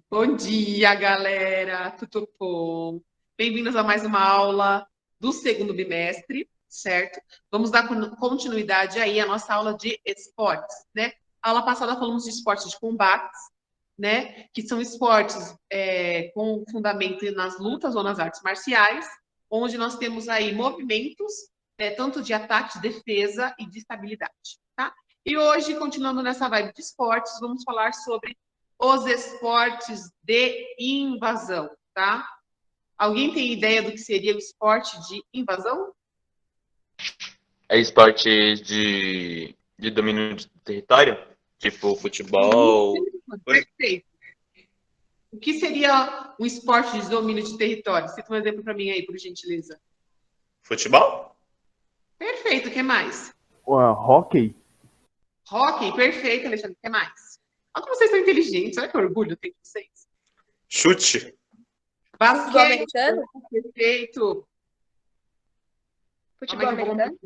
Bom dia, galera! Tudo bom? Bem-vindos a mais uma aula do segundo bimestre, certo? Vamos dar continuidade aí à nossa aula de esportes, né? A aula passada falamos de esportes de combates, né? Que são esportes com fundamento nas lutas ou nas artes marciais, onde nós temos aí movimentos, tanto de ataque, de defesa e de estabilidade, tá? E hoje, continuando nessa vibe de esportes, vamos falar sobre os esportes de invasão, tá? Alguém tem ideia do que seria o esporte de invasão? É esporte de domínio de território? Tipo futebol. Perfeito. O que seria um esporte de domínio de território? Cita um exemplo para mim aí, por gentileza. Futebol? Perfeito, o que mais? Hockey? Hockey, perfeito, Alexandre, o que mais? Olha como vocês são inteligentes, olha que orgulho eu tenho de vocês. Chute? Futebol Basquete, americano? perfeito. Futebol americano?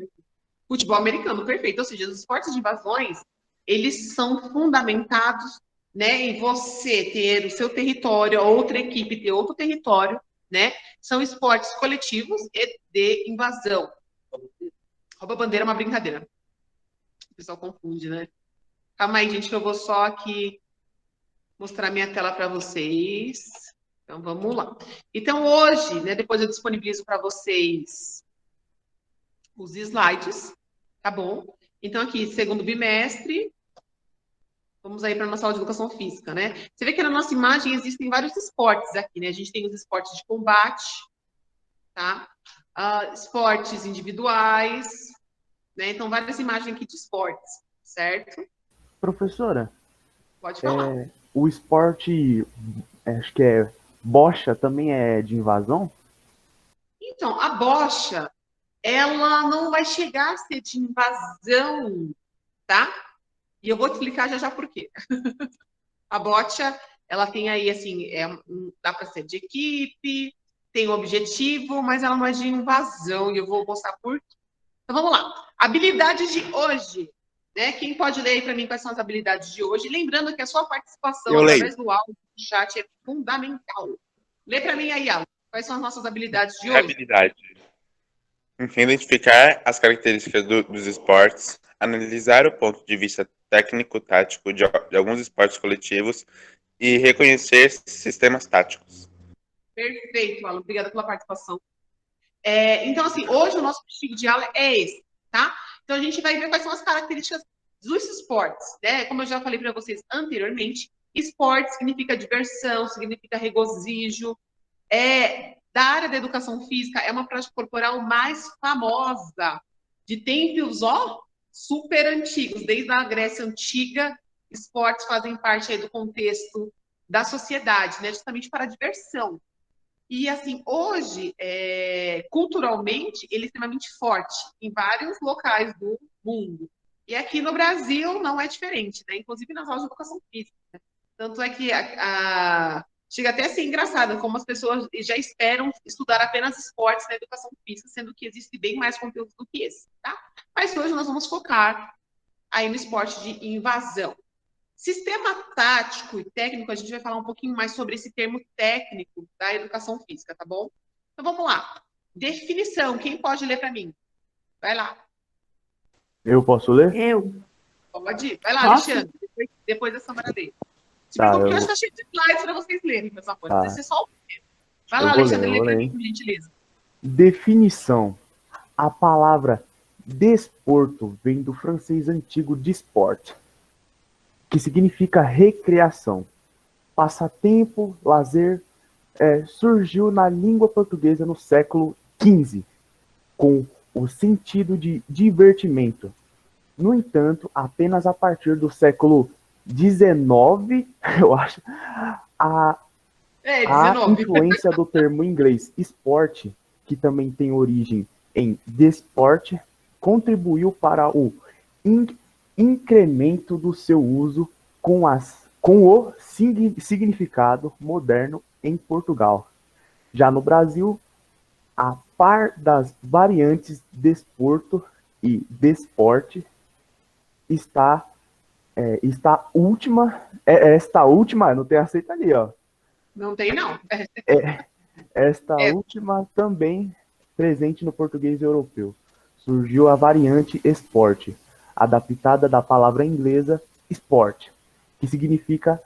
Futebol americano, perfeito. Ou seja, os esportes de invasões, eles são fundamentados, né, em você ter o seu território, a outra equipe ter outro território, né? São esportes coletivos e de invasão. Rouba bandeira é uma brincadeira. O pessoal confunde, né? Calma aí, gente, que eu vou só aqui mostrar minha tela para vocês. Então, vamos lá. Então, hoje, né, depois eu disponibilizo para vocês os slides, tá bom? Então, aqui, segundo bimestre, vamos aí para a nossa aula de educação física, né? Você vê que na nossa imagem existem vários esportes aqui, né? A gente tem os esportes de combate, tá? Esportes individuais, né? Então, várias imagens aqui de esportes, certo? Professora, Pode falar. o esporte, acho que é bocha, também é de invasão? Então, a bocha, ela não vai chegar a ser de invasão, tá? E eu vou te explicar já já por quê. A bocha, ela tem aí, assim, dá para ser de equipe, tem um objetivo, mas ela não é de invasão, e eu vou mostrar por quê. Então, vamos lá. Habilidades de hoje, né? Quem pode ler aí para mim quais são as habilidades de hoje? Lembrando que a sua participação Eu leio. através do áudio do chat é fundamental. Lê para mim aí, Alan. Quais são as nossas habilidades de hoje? Habilidade. Identificar as características dos esportes, analisar o ponto de vista técnico-tático de alguns esportes coletivos e reconhecer sistemas táticos. Perfeito, Alan. Obrigada pela participação. Então, assim, hoje o nosso objetivo de aula é esse, tá? Então, a gente vai ver quais são as características dos esportes, né? Como eu já falei para vocês anteriormente, esporte significa diversão, significa regozijo. Da área da educação física, é uma prática corporal mais famosa, de tempos, ó, super antigos. Desde a Grécia Antiga, esportes fazem parte aí do contexto da sociedade, né? Justamente para a diversão. E, assim, hoje, culturalmente, ele é extremamente forte em vários locais do mundo. E aqui no Brasil não é diferente, né? Inclusive nas aulas de educação física. Tanto é que chega até a ser engraçado como as pessoas já esperam estudar apenas esportes na educação física, sendo que existe bem mais conteúdo do que esse, tá? Mas hoje nós vamos focar aí no esporte de invasão. Sistema tático e técnico, a gente vai falar um pouquinho mais sobre esse termo técnico da educação física, tá bom? Então vamos lá. Definição, quem pode ler para mim? Vai lá. Eu posso ler? Eu. Pode ir. Vai lá, Posso? Alexandre. Depois da Samara dele. Se Tá, preocupe que hoje está cheio de slides para vocês lerem, meus amores. tá. Vai ser só o primeiro. Vai Eu lá, vou ler, Alexandre, eu lê vou para ler, mim, hein? por gentileza. Definição. A palavra desporto vem do francês antigo disport, que significa recreação, passatempo, lazer. Surgiu na língua portuguesa no século XV, com o sentido de divertimento. No entanto, apenas a partir do século XIX, eu acho, a, a 19. influência do termo inglês esporte, que também tem origem em desporte, contribuiu para o incremento do seu uso com o significado moderno em Portugal. Já no Brasil, a par das variantes desporto e desporte, está Esta última, não tem aceito ali, ó. Não tem, não. Esta É, última também presente no português europeu. Surgiu a variante esporte, adaptada da palavra inglesa sport, que significa,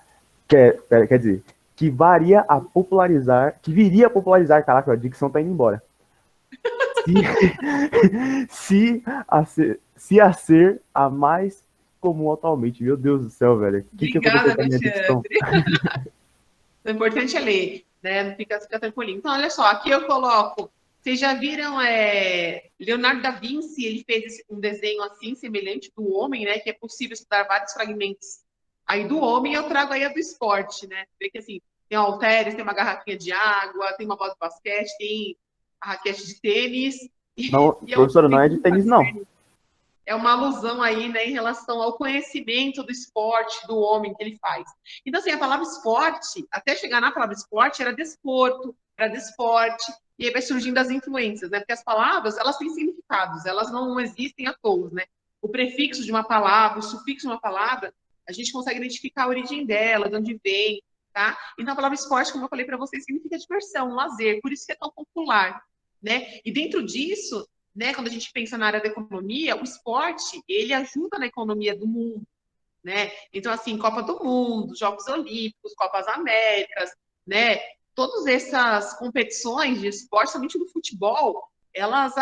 quer dizer, que viria a popularizar, caraca, a dicção tá indo embora. Se a ser a mais comum atualmente. Meu Deus do céu, velho. O que aconteceu obrigada, com a minha dicção? Alexandre. O importante é ler, né? Não fica tranquilinho. Então, olha só, aqui eu coloco. Vocês já viram Leonardo da Vinci? Ele fez um desenho assim, semelhante do homem, né? Que é possível estudar vários fragmentos aí do homem. E eu trago aí a do esporte, né? Vê que assim, tem um halteres, tem uma garrafinha de água, tem uma bola de basquete, tem a raquete de tênis. Não, E é professora, não é de tênis, não. uma alusão aí, né, em relação ao conhecimento do esporte, do homem que ele faz. Então, assim, a palavra esporte, até chegar na palavra esporte, era desporto, era desporte, e aí vai surgindo as influências, né? Porque as palavras, elas têm significados, elas não existem à toa, né? O prefixo de uma palavra, o sufixo de uma palavra, a gente consegue identificar a origem dela, de onde vem, tá? Então, a palavra esporte, como eu falei para vocês, significa diversão, lazer, por isso que é tão popular, né? E dentro disso, né, quando a gente pensa na área da economia, o esporte, ele ajuda na economia do mundo, né? Então, assim, Copa do Mundo, Jogos Olímpicos, Copas Américas, né? Todas essas competições de esporte, somente do futebol, elas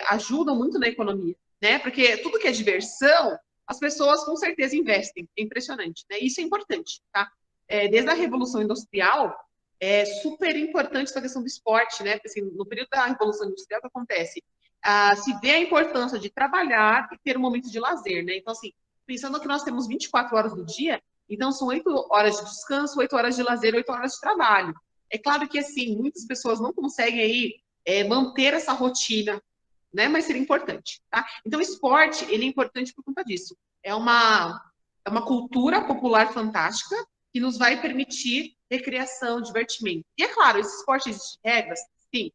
ajudam muito na economia, né? Porque tudo que é diversão, as pessoas com certeza investem. É impressionante, né? Isso é importante, tá? Desde a Revolução Industrial, é super importante essa questão do esporte, né? Porque, assim, no período da Revolução Industrial, o que acontece? Se vê a importância de trabalhar e ter um momento de lazer, né? Então, assim, pensando que nós temos 24 horas do dia, então são 8 horas de descanso, 8 horas de lazer, 8 horas de trabalho. É claro que, assim, muitas pessoas não conseguem aí manter essa rotina, né? Mas seria importante, tá? Então, o esporte, ele é importante por conta disso. É uma cultura popular fantástica que nos vai permitir recreação, divertimento. E, é claro, esse esporte existe regras? Sim,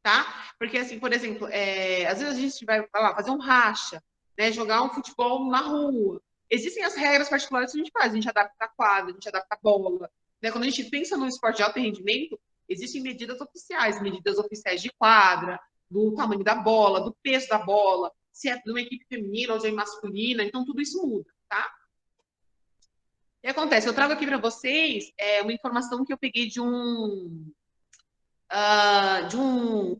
tá? Porque, assim, por exemplo, às vezes a gente vai lá, fazer um racha, né, jogar um futebol na rua. Existem as regras particulares que a gente faz, a gente adapta a quadra, a gente adapta a bola. Né? Quando a gente pensa no esporte de alto rendimento, existem medidas oficiais de quadra, do tamanho da bola, do peso da bola, se é de uma equipe feminina ou de uma masculina, então tudo isso muda, tá? O que acontece? Eu trago aqui para vocês uma informação que eu peguei de um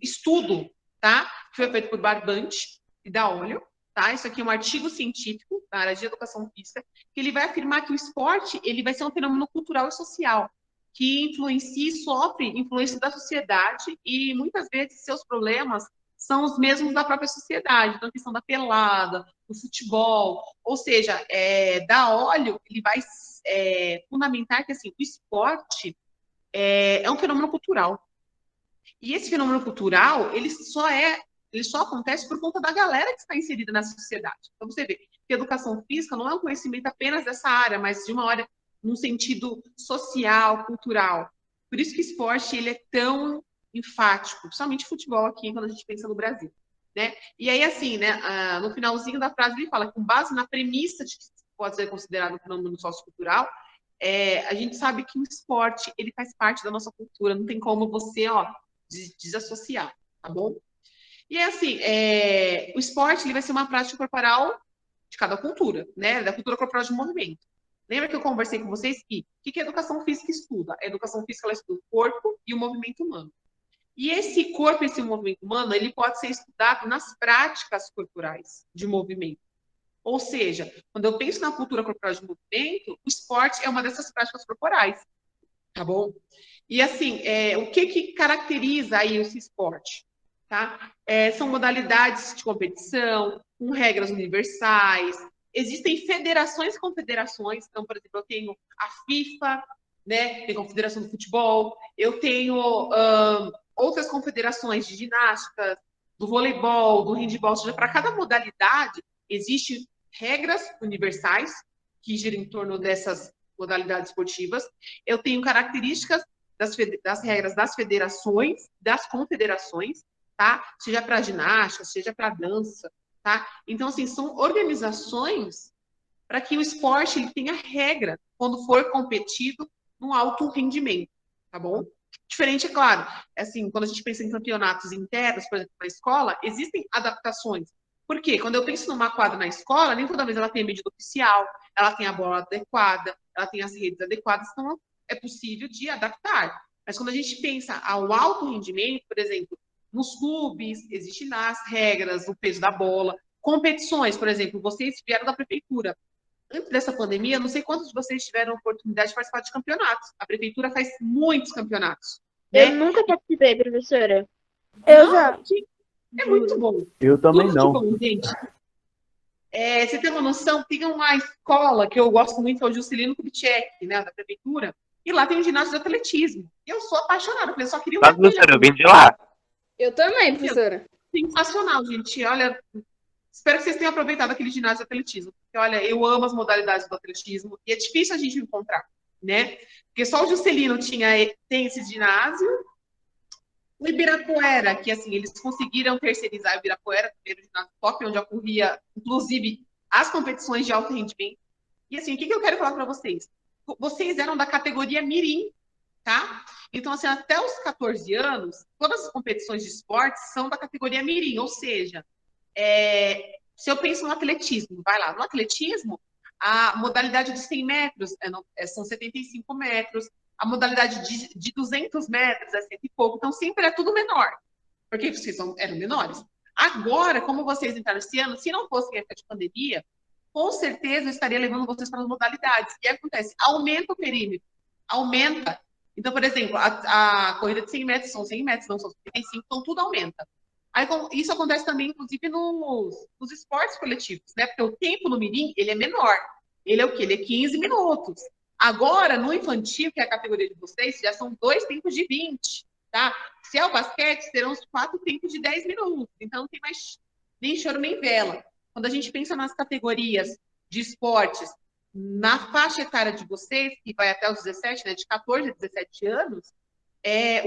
estudo, tá? Que foi feito por Barbante e da Olho, tá? Isso aqui é um artigo científico na área de educação física, que ele vai afirmar que o esporte ele vai ser um fenômeno cultural e social, que influencia e sofre influência da sociedade e muitas vezes seus problemas são os mesmos da própria sociedade. Então, a questão da pelada, do futebol, ou seja, da Olho, ele vai fundamentar que assim, o esporte é um fenômeno cultural. E esse fenômeno cultural, ele só acontece por conta da galera que está inserida na sociedade. Então, você vê que a educação física não é um conhecimento apenas dessa área, mas de uma área num sentido social, cultural. Por isso que o esporte ele é tão enfático, principalmente futebol aqui, quando a gente pensa no Brasil. Né? E aí, assim, né, no finalzinho da frase, ele fala que, com base na premissa de que pode ser considerado um fenômeno sociocultural, a gente sabe que o esporte ele faz parte da nossa cultura, não tem como você, desassociar, tá bom? E assim, o esporte ele vai ser uma prática corporal de cada cultura, né? Da cultura corporal de movimento. Lembra que eu conversei com vocês que o que a educação física estuda? A educação física ela estuda o corpo e o movimento humano. E esse corpo e esse movimento humano, ele pode ser estudado nas práticas corporais de movimento. Ou seja, quando eu penso na cultura corporal de movimento, o esporte é uma dessas práticas corporais, tá bom? E assim, o que caracteriza aí esse esporte? Tá? São modalidades de competição, com regras universais. Existem federações e confederações. Então, por exemplo, eu tenho a FIFA, né? Tem a Confederação do Futebol. Eu tenho outras confederações de ginástica, do voleibol, do handebol. Ou seja, para cada modalidade, existem regras universais que giram em torno dessas modalidades esportivas. Eu tenho características das regras das federações, das confederações, tá? Seja para ginástica, seja para dança, tá? Então, assim, são organizações para que o esporte ele tenha regra quando for competido no alto rendimento, tá bom? Diferente, é claro, assim, quando a gente pensa em campeonatos internos, por exemplo, na escola, existem adaptações. Por quê? Quando eu penso numa quadra na escola, nem toda vez ela tem a medida oficial, ela tem a bola adequada, ela tem as redes adequadas, então é possível de adaptar. Mas quando a gente pensa ao alto rendimento, por exemplo, nos clubes, existem as regras, o peso da bola, competições, por exemplo, vocês vieram da prefeitura. Antes dessa pandemia, não sei quantos de vocês tiveram a oportunidade de participar de campeonatos. A prefeitura faz muitos campeonatos, Eu né? nunca participei, professora. Eu já. É muito bom. Eu também Tudo de não. bom, gente. Você tem uma noção? Tem uma escola que eu gosto muito, é o Juscelino Kubitschek, né, da prefeitura, e lá tem um ginásio de atletismo. Eu sou apaixonada, porque eu só queria uma Mas, professora, eu vim de lá. Eu também, professora. sensacional, gente. Olha, espero que vocês tenham aproveitado aquele ginásio de atletismo. Porque, olha, eu amo as modalidades do atletismo e é difícil a gente encontrar, né? Porque só o Juscelino tem esse ginásio. O Ibirapuera, que assim, eles conseguiram terceirizar o Ibirapuera, primeiro ginásio top, onde ocorria, inclusive, as competições de alto rendimento. E assim, o que eu quero falar para vocês? Vocês eram da categoria Mirim, tá? Então, assim, até os 14 anos, todas as competições de esportes são da categoria Mirim, ou seja, se eu penso no atletismo, vai lá, no atletismo, a modalidade de 100 metros são 75 metros, a modalidade de 200 metros é 100 e pouco, então sempre é tudo menor, porque vocês eram menores. Agora, como vocês entraram esse ano, se não fosse época de pandemia, com certeza eu estaria levando vocês para as modalidades. E acontece, aumenta o perímetro, aumenta. Então, por exemplo, a corrida de 100 metros são 100 metros, não são 75, então tudo aumenta. Aí, isso acontece também, inclusive, nos esportes coletivos, né? Porque o tempo no mirim, ele é menor. Ele é o quê? Ele é 15 minutos. Agora, no infantil, que é a categoria de vocês, já são 2 tempos de 20, tá? Se é o basquete, serão os 4 tempos de 10 minutos. Então, não tem mais nem choro nem vela. Quando a gente pensa nas categorias de esportes, na faixa etária de vocês, que vai até os 17, né, de 14 a 17 anos,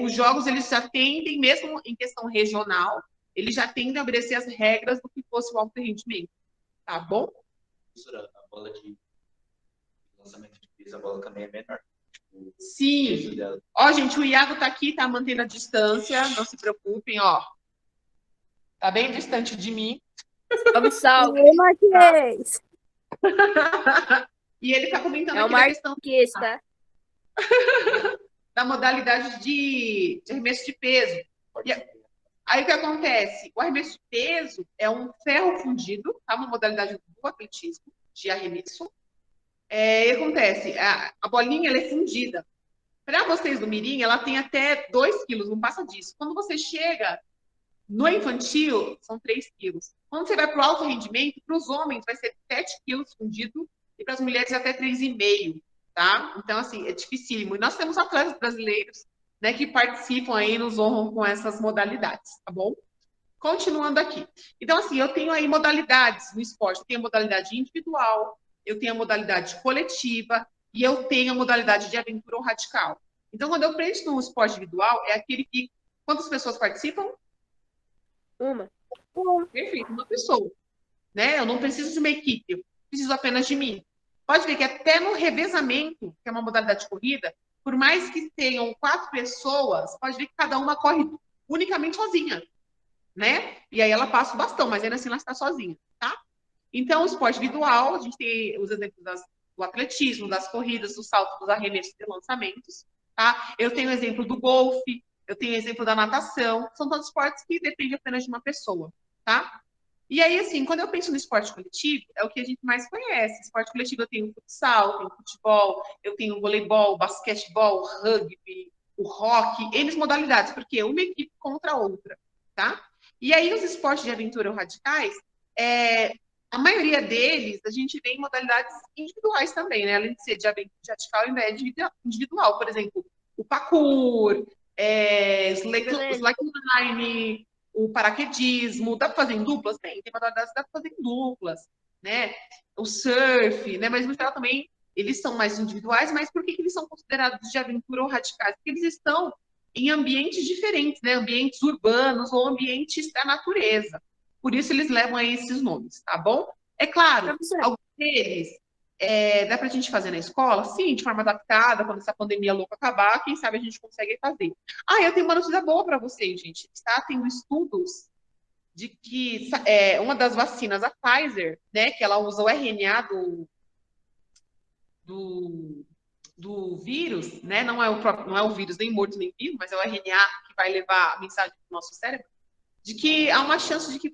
os jogos eles já tendem, mesmo em questão regional, eles já tendem a obedecer as regras do que fosse o alto rendimento. Tá bom? A bola de lançamento de peso, a bola também é menor. Sim. Ó, gente, o Iago tá aqui, tá mantendo a distância, não se preocupem, ó. Tá bem distante de mim. Salve, salve. Oi, Marquês. E ele tá comentando É o aqui a questão Marquês, tá? da modalidade de arremesso de peso. Aí o que acontece? O arremesso de peso é um ferro fundido, tá? Uma modalidade do atletismo, de arremesso. E acontece, a bolinha ela é fundida. Para vocês do mirim, ela tem até 2 quilos, não passa disso. Quando você chega no infantil, são 3 quilos. Quando você vai para o alto rendimento, para os homens vai ser 7 quilos fundido e para as mulheres até 3,5, tá? Então, assim, é dificílimo. E nós temos atletas brasileiros, né, que participam aí, nos honram com essas modalidades, tá bom? Continuando aqui. Então, assim, eu tenho aí modalidades no esporte. Eu tenho a modalidade individual, eu tenho a modalidade coletiva e eu tenho a modalidade de aventura ou radical. Então, quando eu penso no esporte individual, é aquele que... Quantas pessoas participam? Uma. Perfeito, uma pessoa. Né? Eu não preciso de uma equipe, eu preciso apenas de mim. Pode ver que até no revezamento, que é uma modalidade de corrida, por mais que tenham 4 pessoas, pode ver que cada uma corre unicamente sozinha, né? E aí ela passa o bastão, mas ainda assim ela está sozinha, tá? Então, o esporte individual, a gente tem os exemplos do atletismo, das corridas, do salto, dos arremessos e lançamentos, tá? Eu tenho o exemplo do golfe, eu tenho o exemplo da natação, são todos esportes que dependem apenas de uma pessoa, tá? E aí, assim, quando eu penso no esporte coletivo, é o que a gente mais conhece. Esporte coletivo eu tenho o futsal, tenho o futebol, eu tenho o voleibol, o basquetebol, o rugby, o hockey, N modalidades, porque uma equipe contra a outra, tá? E aí, os esportes de aventura ou radicais, a maioria deles, a gente vê em modalidades individuais também, né? Além de ser de aventura radical, ainda é individual. Por exemplo, o parkour, slackline, o paraquedismo, dá para fazer em duplas? Tem modalidades que dá para fazer em duplas, né? O surf, né? Mas no geral também eles são mais individuais, mas por que eles são considerados de aventura ou radicais? Porque eles estão em ambientes diferentes, né? Ambientes urbanos ou ambientes da natureza. Por isso eles levam a esses nomes, tá bom? É claro, alguns deles dá para a gente fazer na escola? Sim, de forma adaptada, quando essa pandemia louca acabar, quem sabe a gente consegue fazer. Eu tenho uma notícia boa para vocês, gente. Está tendo estudos de que uma das vacinas, a Pfizer, né, que ela usa o RNA do vírus, né, não é o vírus nem morto nem vivo, mas é o RNA que vai levar a mensagem para o nosso cérebro, de que há uma chance de que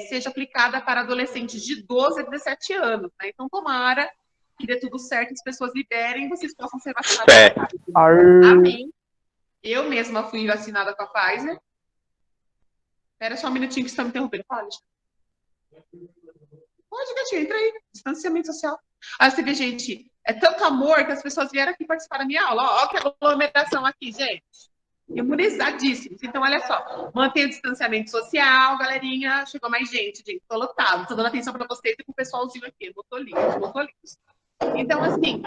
seja aplicada para adolescentes de 12 a 17 anos, né? Então, tomara que dê tudo certo, as pessoas liberem e vocês possam ser vacinados Fé. com a Pfizer. Ar... Amém. Eu mesma fui vacinada com a Pfizer. Espera só um minutinho que você está me interrompendo. Fala, Alexandre. Pode, gatinho, entra aí. Distanciamento social. Você vê, gente, é tanto amor que as pessoas vieram aqui participar da minha aula. Ó, que aglomeração aqui, gente. Imunizadíssimos. Então, olha só. Mantenha o distanciamento social, galerinha. Chegou mais gente. Tô lotado. Tô dando atenção para vocês e pro pessoalzinho aqui. Motolinhos. Então, assim,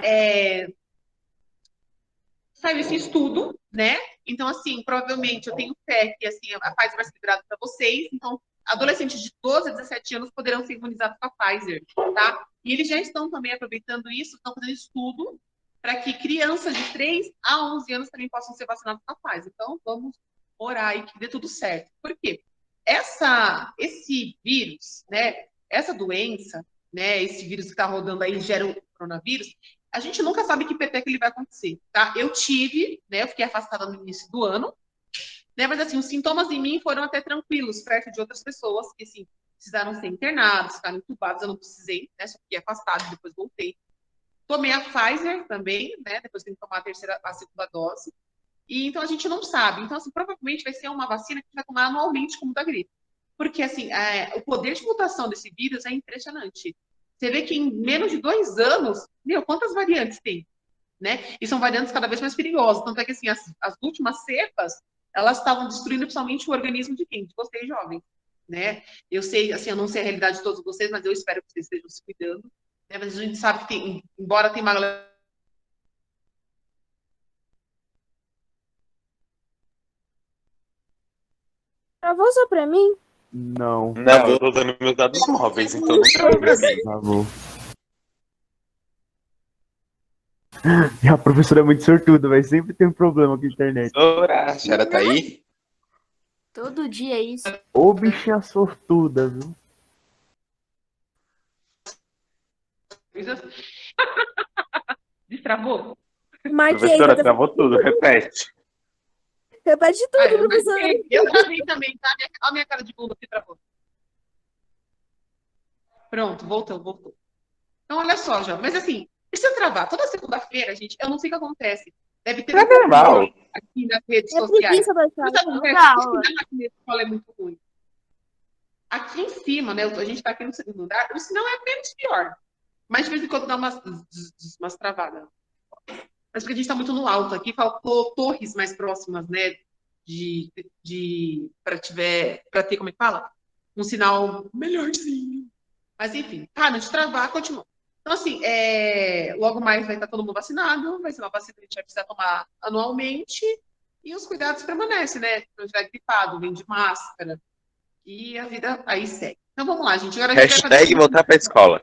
saiu esse estudo, né? Então, assim, provavelmente eu tenho fé que assim, a Pfizer vai ser liberada para vocês. Então, adolescentes de 12 a 17 anos poderão ser imunizados com a Pfizer, tá? E eles já estão também aproveitando isso, estão fazendo estudo para que crianças de 3 a 11 anos também possam ser vacinadas com a Pfizer. Então, vamos orar aí que dê tudo certo. Por quê? Esse vírus, né? Essa doença, né? Esse vírus que está rodando aí gera o coronavírus. A gente nunca sabe que PT que ele vai acontecer, tá? Eu tive, né? Eu fiquei afastada no início do ano, né? Mas assim, os sintomas em mim foram até tranquilos, perto de outras pessoas que, assim, precisaram ser internados, ficaram entubados, eu não precisei, né? Só fiquei afastada, depois voltei. Tomei a Pfizer também, né? Depois tem que tomar a segunda dose. E então a gente não sabe. Então, assim, provavelmente vai ser uma vacina que vai tomar anualmente como da gripe. Porque, assim, o poder de mutação desse vírus é impressionante. Você vê que em menos de 2 anos, quantas variantes tem, né? E são variantes cada vez mais perigosas. Tanto é que, assim, as últimas cepas, elas estavam destruindo principalmente o organismo de quem? De vocês, jovens, né? Eu sei, assim, eu não sei a realidade de todos vocês, mas eu espero que vocês estejam se cuidando. Né? Mas a gente sabe que embora tenha uma galera... Travou só pra mim? Não, Não, eu tô usando meus dados móveis, então não travou pra mim. travou. E a professora é muito sortuda, vai sempre ter um problema com a internet. Professora, a senhora tá aí? Todo dia é isso. Ô bichinha sortuda, viu? Destravou? Marquei. Professora, travou tudo, repete. Repete tudo, Eu professora. marquei. Eu travei também, tá? Olha a minha cara de bunda que travou. Pronto, voltou. Então, olha só, já. Mas assim, e se eu travar? Toda segunda-feira, gente, eu não sei o que acontece. Deve ter É normal. aqui nas redes É sociais. preguiça da Mas sala. acontece, Não, o sinal aqui nesse escola é muito ruim. Aqui em cima, né? A gente tá aqui no segundo andar, o sinal é menos pior. Mas de vez em quando dá umas travadas. Mas porque a gente tá muito no alto aqui, faltou torres mais próximas, né? Para ter, como é que fala? Um sinal melhorzinho. Mas enfim, para de travar, continua. Então, assim, logo mais vai estar todo mundo vacinado, vai ser uma vacina que a gente vai precisar tomar anualmente, e os cuidados permanecem, né? Não tiver gripado, vem de máscara, e a vida aí segue. Então vamos lá, gente. Agora a gente vai Hashtag fazer... voltar pra escola.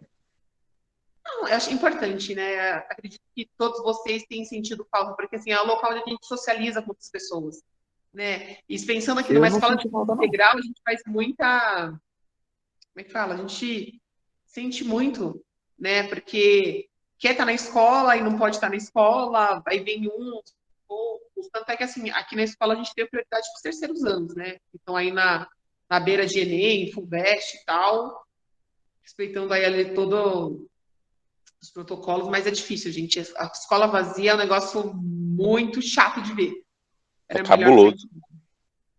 Não, eu acho importante, né? Acredito que todos vocês têm sentido falta, porque assim, é o local onde a gente socializa com outras pessoas, né? E pensando aqui Eu numa não escola senti de falta, não. integral, a gente faz muita... Como é que fala? A gente sente muito, né? Porque quer estar na escola e não pode estar na escola, aí vem uns, poucos. Tanto é que, assim, aqui na escola a gente tem prioridade para os terceiros anos, né? Então, aí na beira de Enem, FUVEST e tal, respeitando aí ali todos os protocolos, mas é difícil, gente. A escola vazia é um negócio muito chato de ver. Era melhor Cabuloso.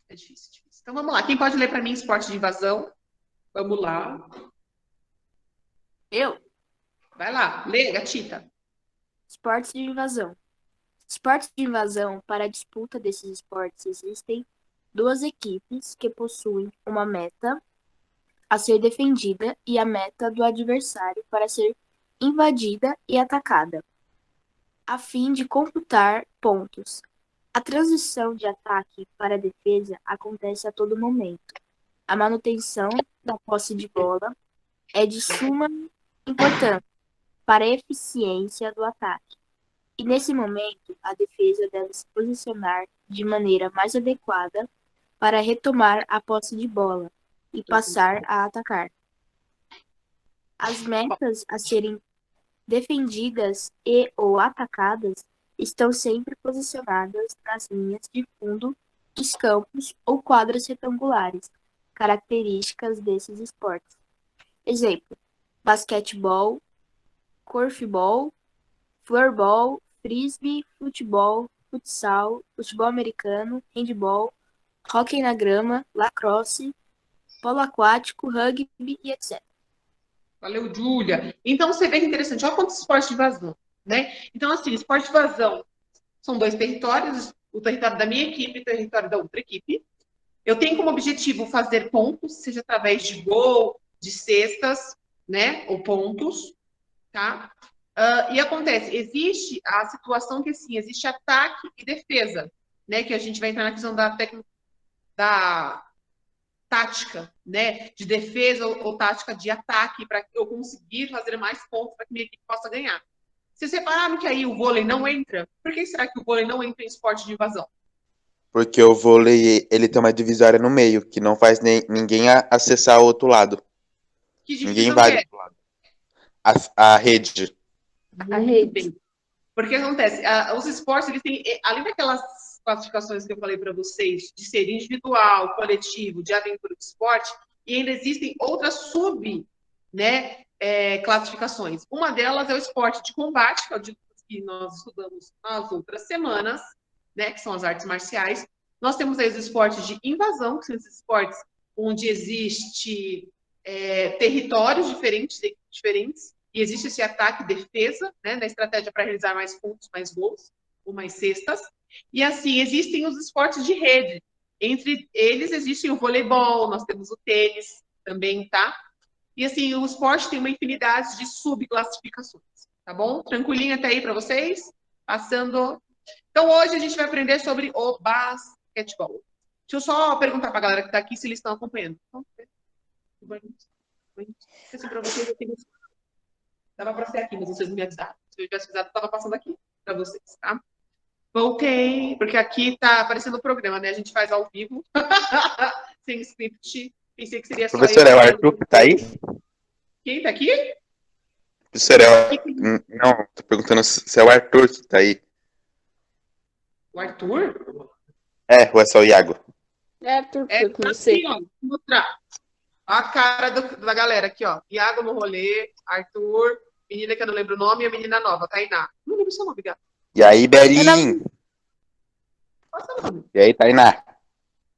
É difícil. Então, vamos lá. Quem pode ler para mim esporte de invasão? Vamos lá. Eu. Vai lá, lê, gatita. Esportes de invasão. Esportes de invasão. Para a disputa desses esportes existem 2 equipes que possuem uma meta a ser defendida e a meta do adversário para ser invadida e atacada, a fim de computar pontos. A transição de ataque para a defesa acontece a todo momento. A manutenção da posse de bola é de suma importância. para a eficiência do ataque. E nesse momento, a defesa deve se posicionar de maneira mais adequada para retomar a posse de bola e passar a atacar. As metas a serem defendidas e ou atacadas estão sempre posicionadas nas linhas de fundo dos campos ou quadras retangulares, características desses esportes. Exemplo: basquetebol, corfball, floorball, frisbee, futebol, futsal, futebol americano, handball, hóquei na grama, lacrosse, polo aquático, rugby e etc. Valeu, Júlia. Então, você vê que interessante. Olha quantos esportes de invasão, né? Então, assim, esporte de invasão são 2 territórios, o território da minha equipe e o território da outra equipe. Eu tenho como objetivo fazer pontos, seja através de gol, de cestas, né? Ou pontos, tá? E acontece, existe a situação que, assim, existe ataque e defesa, né? Que a gente vai entrar na questão da tática, né, de defesa ou tática de ataque para eu conseguir fazer mais pontos para que minha equipe possa ganhar. Vocês repararam que aí o vôlei não entra? Por que será que o vôlei não entra em esporte de invasão? Porque o vôlei, ele tem uma divisória no meio, que não faz ninguém acessar o outro lado. Que Ninguém divisão invade é? o outro lado. A rede. Muito bem. Porque acontece, os esportes, eles têm, além daquelas classificações que eu falei para vocês, de ser individual, coletivo, de aventura de esporte, e ainda existem outras né, classificações. Uma delas é o esporte de combate, que é o de que nós estudamos nas outras semanas, né, que são as artes marciais. Nós temos aí os esportes de invasão, que são esses esportes onde existe territórios diferentes, e existe esse ataque e defesa, né, na estratégia para realizar mais pontos, mais gols, ou mais cestas. E assim, existem os esportes de rede. Entre eles existem o voleibol, nós temos o tênis também, tá? E assim, o esporte tem uma infinidade de subclassificações, tá bom? Tranquilinho até aí para vocês? Passando. Então, hoje a gente vai aprender sobre o basquetebol. Deixa eu só perguntar para a galera que está aqui se eles estão acompanhando. Assim, para vocês, eu tenho... Dava para ser aqui, mas vocês não me avisaram. Se eu tivesse avisado, eu estava passando aqui para vocês, tá? Voltei, porque aqui tá aparecendo o programa, né? A gente faz ao vivo, sem script. Pensei que seria só Professor, eu. é o Arthur que tá aí? Quem tá aqui? Professor, não, tô perguntando se é o Arthur que tá aí. O Arthur? Ou é só o Iago? É, Arthur, É, foi com tá você. aqui, ó. Vou mostrar. A cara da galera aqui, ó. Iago no rolê, Arthur, menina que eu não lembro o nome, e a menina nova, Tainá. Não lembro o seu nome, gata. E aí, Belinho? Qual é o seu nome? E aí, Tainá?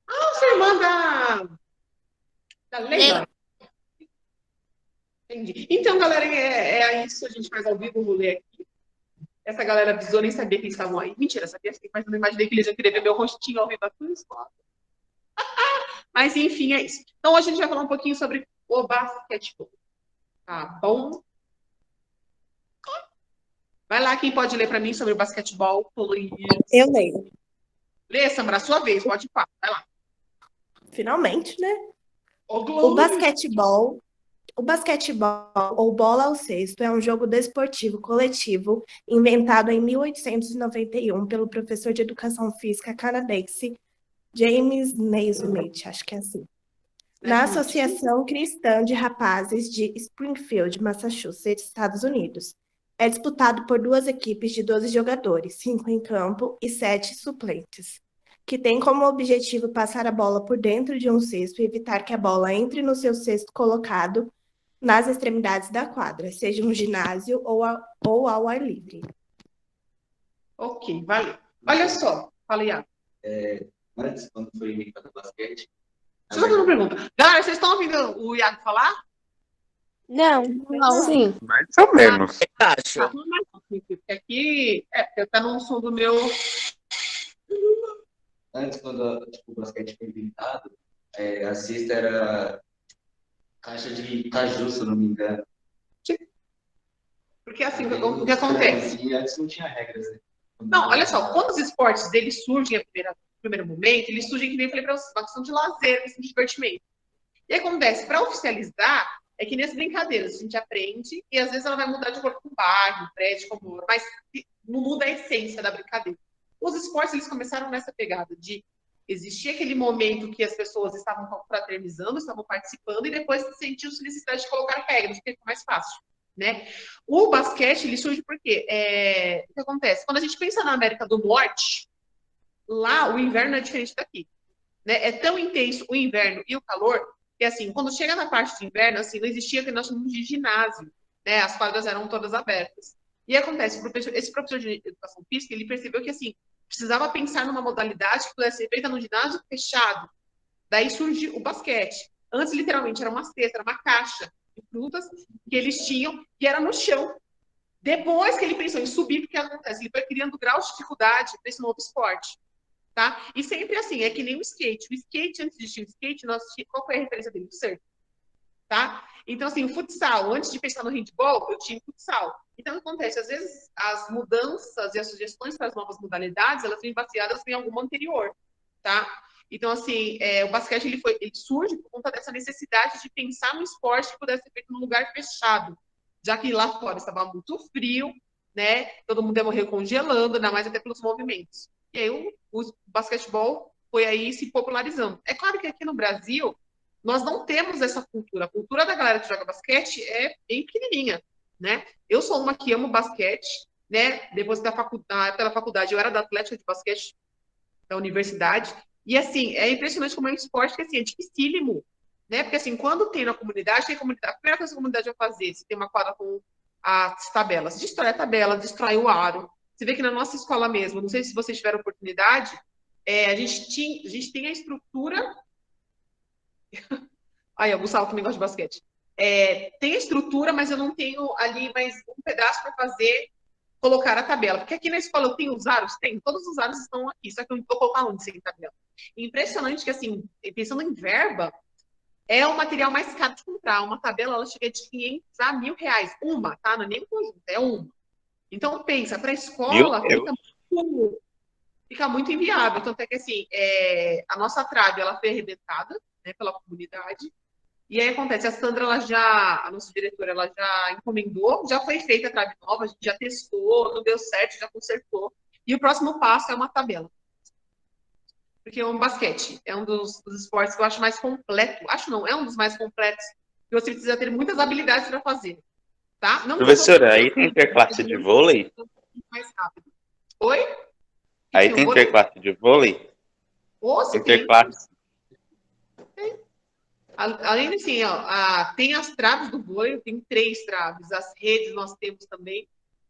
Você irmã da Leila. Entendi. Então, galera, é isso. A gente faz ao vivo o rolê aqui. Essa galera avisou, nem sabia que eles estavam aí. Mentira, sabia sim, mas não imaginei que eles iam querer ver meu rostinho ao vivo aqui na escola. Mas, enfim, é isso. Então, hoje a gente vai falar um pouquinho sobre o basquetebol. Tá bom? Vai lá, quem pode ler para mim sobre o basquetebol? Eu leio. Lê, Samara, sua vez, pode ir. Vai lá. Finalmente, né? O basquetebol ou bola ao cesto é um jogo desportivo coletivo inventado em 1891 pelo professor de educação física canadense James Naismith, acho que é assim, na Associação Cristã de Rapazes de Springfield, Massachusetts, Estados Unidos. É disputado por 2 equipes de 12 jogadores, 5 em campo e 7 suplentes, que tem como objetivo passar a bola por dentro de um cesto e evitar que a bola entre no seu cesto colocado nas extremidades da quadra, seja um ginásio ou ao ar livre. Ok, valeu. Olha só, falei, Antes, quando foi inventado o basquete... Deixa eu fazer uma pergunta. Galera, vocês estão ouvindo o Iago falar? Não. Sim. Mais ou menos. Acho. Porque aqui tá no som do meu... Antes, quando o basquete foi inventado, a cesta era caixa de caju, se eu não me engano. Porque assim, o que acontece? E antes não tinha regras, né? Não, olha só, quando os esportes deles surgem no primeiro momento, eles surgem, que nem eu falei para vocês, uma questão de lazer, uma questão de divertimento. E acontece, para oficializar, é que nessas brincadeiras a gente aprende e às vezes ela vai mudar de acordo com o bairro, prédio, como, mas não muda a essência da brincadeira. Os esportes, eles começaram nessa pegada de existir aquele momento que as pessoas estavam fraternizando, estavam participando, e depois sentiu-se necessidade de colocar regras, porque fica mais fácil, né? O basquete, ele surge porque, o que acontece? Quando a gente pensa na América do Norte, lá o inverno é diferente daqui, né? É tão intenso o inverno e o calor, que assim, quando chega na parte de inverno, assim, não existia o que nós chamamos de ginásio, né? As quadras eram todas abertas. E acontece, esse professor de educação física, ele percebeu que, assim, precisava pensar numa modalidade que pudesse ser feita no ginásio fechado. Daí surge o basquete. Antes, literalmente, era uma cesta, era uma caixa de frutas que eles tinham, e era no chão. Depois que ele pensou em subir, o que acontece? Ele foi criando grau de dificuldade para esse novo esporte. Tá? E sempre assim, é que nem o skate. O skate, antes de existir o skate, qual foi a referência dele? O surf. Tá? Então, assim, o futsal, antes de pensar no handball, eu tinha futsal. Então, o que acontece? Às vezes, as mudanças e as sugestões para as novas modalidades, elas vêm baseadas em alguma anterior, tá? Então, assim, o basquete, ele surge por conta dessa necessidade de pensar no esporte que pudesse ser feito num lugar fechado, já que lá fora estava muito frio, né? Todo mundo ia morrer congelando, ainda mais até pelos movimentos. E aí, o basquetebol foi aí se popularizando. É claro que aqui no Brasil, nós não temos essa cultura. A cultura da galera que joga basquete é bem pequenininha, né? Eu sou uma que amo basquete, né? Depois pela faculdade, eu era da Atlética de Basquete da universidade. E, assim, é impressionante como é um esporte que, assim, é dificílimo, né? Porque, assim, quando tem na comunidade, a primeira coisa que a comunidade vai fazer, se tem uma quadra com as tabelas, destrói a tabela, destrói o aro. Você vê que na nossa escola mesmo, não sei se vocês tiveram oportunidade, a gente tem a estrutura. Aí, o Gustavo também gosta de basquete. Tem a estrutura, mas eu não tenho ali mais um pedaço para fazer, colocar a tabela. Porque aqui na escola eu tenho os aros? Tem, todos os aros estão aqui, só que eu não vou colocar onde sem tabela. Impressionante que, assim, pensando em verba, é o material mais caro de comprar. Uma tabela, ela chega de 500 a R$1.000. Uma, tá? Não é nem um conjunto, é uma. Então, pensa, para a escola fica muito inviável. Tanto é que, assim, a nossa trave, ela foi arrebentada, né, pela comunidade. E aí acontece, a nossa diretora, ela já encomendou, já foi feita a trave nova, a gente já testou, não deu certo, já consertou. E o próximo passo é uma tabela. Porque um basquete é um dos esportes que eu acho mais completo. Acho não, é um dos mais completos. Que você precisa ter muitas habilidades para fazer. Tá? Não Professora, aí tem interclasse de vôlei? Mais rápido. Oi? Aí tem interclasse de vôlei? Ou Interclasse. Além de assim, tem as traves do vôlei, tem 3 traves, as redes nós temos também.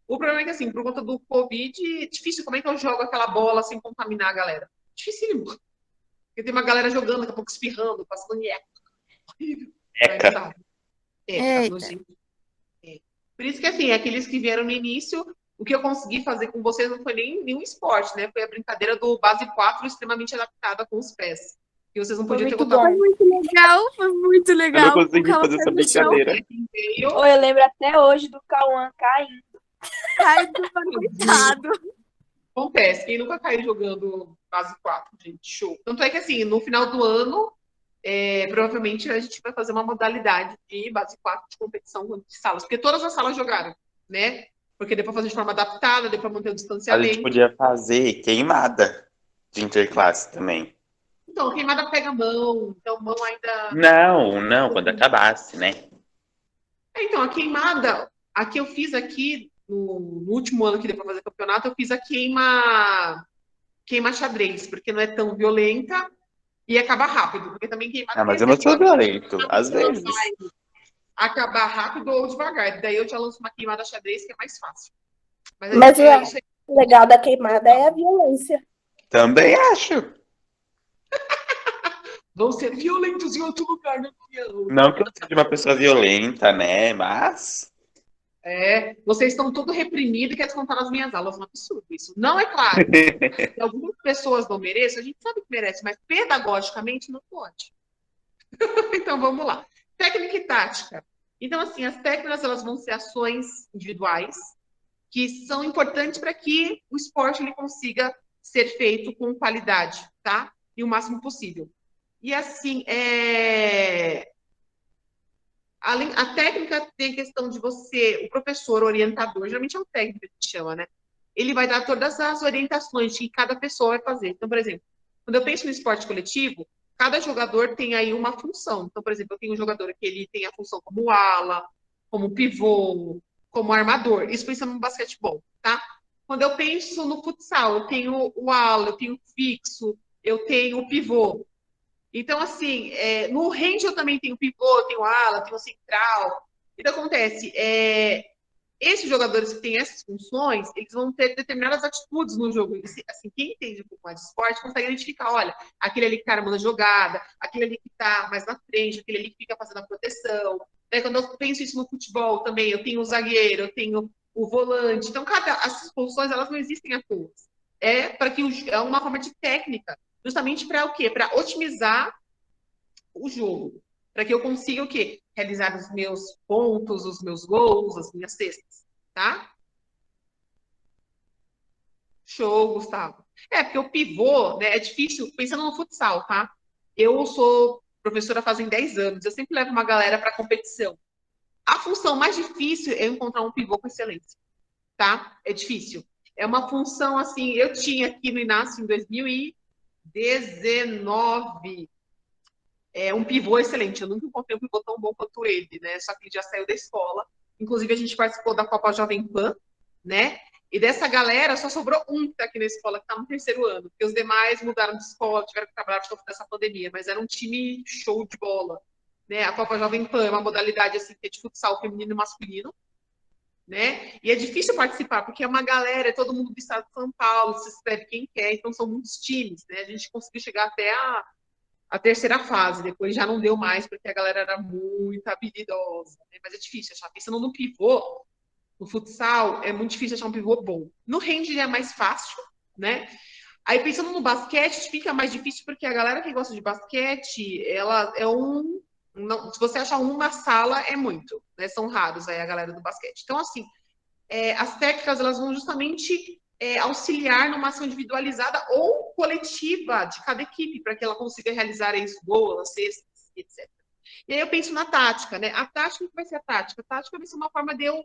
O problema é que, assim, por conta do Covid, é difícil. Como é que eu jogo aquela bola sem contaminar a galera? Dificílimo. Porque tem uma galera jogando, daqui a pouco espirrando, passando nheca. Eca. Por isso que, assim, aqueles que vieram no início, o que eu consegui fazer com vocês não foi nem nenhum esporte, né? Foi a brincadeira do base 4 extremamente adaptada com os pés. E vocês não podiam ter muito contado. bom. Foi muito legal. Eu não consegui fazer essa brincadeira. Eu lembro até hoje do Cauã caindo. Coitado. Acontece, quem nunca caiu jogando base 4, gente, show. Tanto é que, assim, no final do ano, provavelmente a gente vai fazer uma modalidade de base 4 de competição de salas, porque todas as salas jogaram, né? Porque deu para fazer de forma adaptada, deu para manter o A distanciamento. gente podia fazer queimada de interclasse também. Então, queimada pega a mão, então mão ainda... Não, quando acabasse, né? Então, a queimada, a que eu fiz aqui, no último ano que deu para fazer campeonato, eu fiz a queima xadrez, porque não é tão violenta e acaba rápido, porque também queimada... Mas eu não sou violento, às vezes. Acabar rápido ou devagar, daí eu já lanço uma queimada xadrez, que é mais fácil. Mas o legal da queimada é a violência. Também acho. Vão ser violentos em outro lugar, né? Não que eu seja uma pessoa violenta, né? Mas... vocês estão tudo reprimidos e querem descontar nas minhas aulas. É um absurdo isso. Não é claro. Se algumas pessoas não merecem, a gente sabe que merece, mas pedagogicamente não pode. Então, vamos lá. Técnica e tática. Então, assim, as técnicas, elas vão ser ações individuais que são importantes para que o esporte ele consiga ser feito com qualidade, tá? E o máximo possível. E, assim, A técnica tem a questão de você, o professor, o orientador, geralmente é o técnico que a gente chama, né? Ele vai dar todas as orientações que cada pessoa vai fazer. Então, por exemplo, quando eu penso no esporte coletivo, cada jogador tem aí uma função. Então, por exemplo, eu tenho um jogador que ele tem a função como ala, como pivô, como armador. Isso pensando no basquetebol, tá? Quando eu penso no futsal, eu tenho o ala, eu tenho o fixo, eu tenho o pivô. Então, assim, no range eu também tenho pivô, tenho ala, tenho central. Então, acontece, esses jogadores que têm essas funções, eles vão ter determinadas atitudes no jogo. Assim, quem entende um pouco mais de esporte consegue identificar, olha, aquele ali que tá armando a jogada, aquele ali que tá mais na frente, aquele ali que fica fazendo a proteção. Quando eu penso isso no futebol também, eu tenho o zagueiro, eu tenho o volante. Então, essas funções, elas não existem a todas. É uma forma de técnica, justamente para o quê? Para otimizar o jogo. Para que eu consiga o quê? Realizar os meus pontos, os meus gols, as minhas cestas, tá? Show, Gustavo. Porque o pivô, né, é difícil, pensando no futsal, tá? Eu sou professora fazem 10 anos, eu sempre levo uma galera para competição. A função mais difícil é encontrar um pivô com excelência, tá? É difícil. É uma função, assim, eu tinha aqui no Inácio em 2019, um pivô excelente. Eu nunca encontrei um pivô tão bom quanto ele, né? Só que ele já saiu da escola. Inclusive, a gente participou da Copa Jovem Pan, né? E dessa galera, só sobrou um que tá aqui na escola, que tá no 3º ano. Porque os demais mudaram de escola, tiveram que trabalhar por conta dessa pandemia. Mas era um time show de bola, né? A Copa Jovem Pan é uma modalidade, assim, que é de futsal feminino e masculino, né? E é difícil participar, porque é uma galera, é todo mundo do estado de São Paulo, se inscreve quem quer, então são muitos times, né? A gente conseguiu chegar até a 3ª fase, depois já não deu mais, porque a galera era muito habilidosa, né? Mas é difícil achar. Pensando no pivô, no futsal, é muito difícil achar um pivô bom. No range é mais fácil, né? Aí pensando no basquete, fica mais difícil, porque a galera que gosta de basquete, ela é não, se você achar um na sala, é muito, né? São raros aí a galera do basquete. Então, assim, as técnicas, elas vão justamente auxiliar numa ação individualizada ou coletiva de cada equipe, para que ela consiga realizar isso, gols, cestas, etc. E aí eu penso na tática, né? A tática, o que vai ser a tática? A tática vai ser uma forma de eu